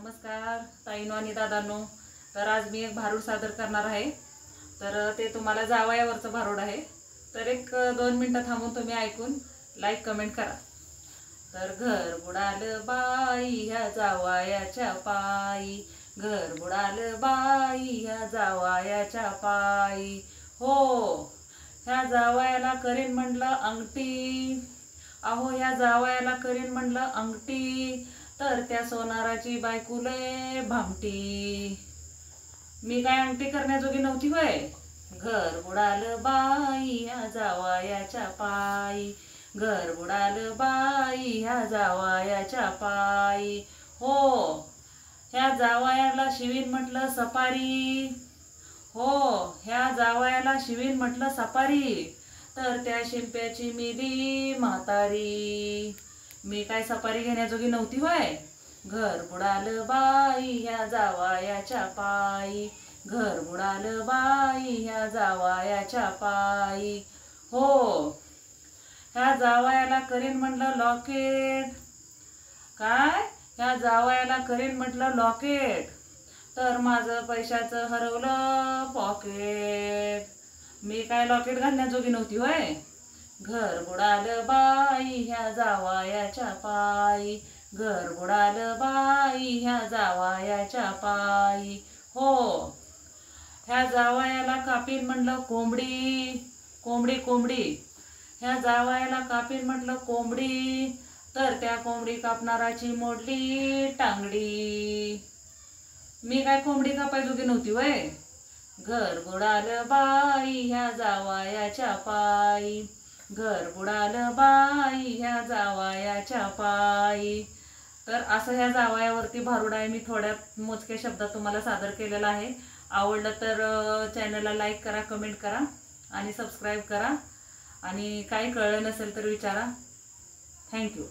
नमस्कार ताईनो आणि दादांनो। तर आज मी एक भारूड सादर करणार आहे। तर ते तुम्हाला जावयावरचं भारूड आहे। तर एक 2 मिनिटं थांबून तुम्ही ऐकून लाईक कमेंट करा। तर घर बुडालं बाई ह्या जावयाच्या पायी, घर बुडालं बाई ह्या जावयाच्या पायी। हो ह्या जावयाला करीन म्हटलं अंगठी, अहो ह्या जावयाला करीन म्हटलं अंगठी, तर त्या सोनाराची बायको लय भामटी। मी काय अंगठी करण्याजोगी नव्हती होय। घर बुडालं बाई ह्या जावयाच्या पायी, घर बुडालं बाई ह्या जावयाच्या पायी। हो ह्या जावयाला शिवीन म्हटलं सपारी, हो ह्या जावयाला शिवीन म्हटलं सपारी, तर त्या शिंप्याची मिली म्हातारी। मी काय सपारी घेण्याजोगी नव्हती होय। घर बुडालं बाई ह्या जावयाच्या पायी, घर बुडालं बाई ह्या जावयाच्या पायी। हो ह्या जावयाला करीन म्हटलं लॉकेट, काय ह्या जावयाला करीन म्हटलं लॉकेट, तर माझं पैशाचं हरवलं पॉकेट। मी काय लॉकेट घालण्याजोगी नव्हती होय। घर बुडालं बाई ह्या जावयाच्या पायी, घर बुडालं बाई ह्या जावयाच्या पायी। हो ह्या जावयाला कापीन म्हटलं कोंबडी, कोंबडी कोंबडी, ह्या जावयाला कापीन म्हटलं कोंबडी, तर त्या कोंबडी कापणाराची मोडली टांगडी। मी काय कोंबडी कापायजोगी नव्हती वय। घर बुडालं बाई ह्या जावयाच्या पायी, घर बुडालं बाई ह्या जावयाच्या पायी। तर असं ह्या जावयावरती भारूड आहे। मी थोड्या मोजक्या शब्दात तुम्हाला सादर केलेला आहे। आवडलं तर चॅनलला लाईक करा, कमेंट करा आणि सबस्क्राईब करा। आणि काही कळलं नसेल तर विचारा। थँक्यू।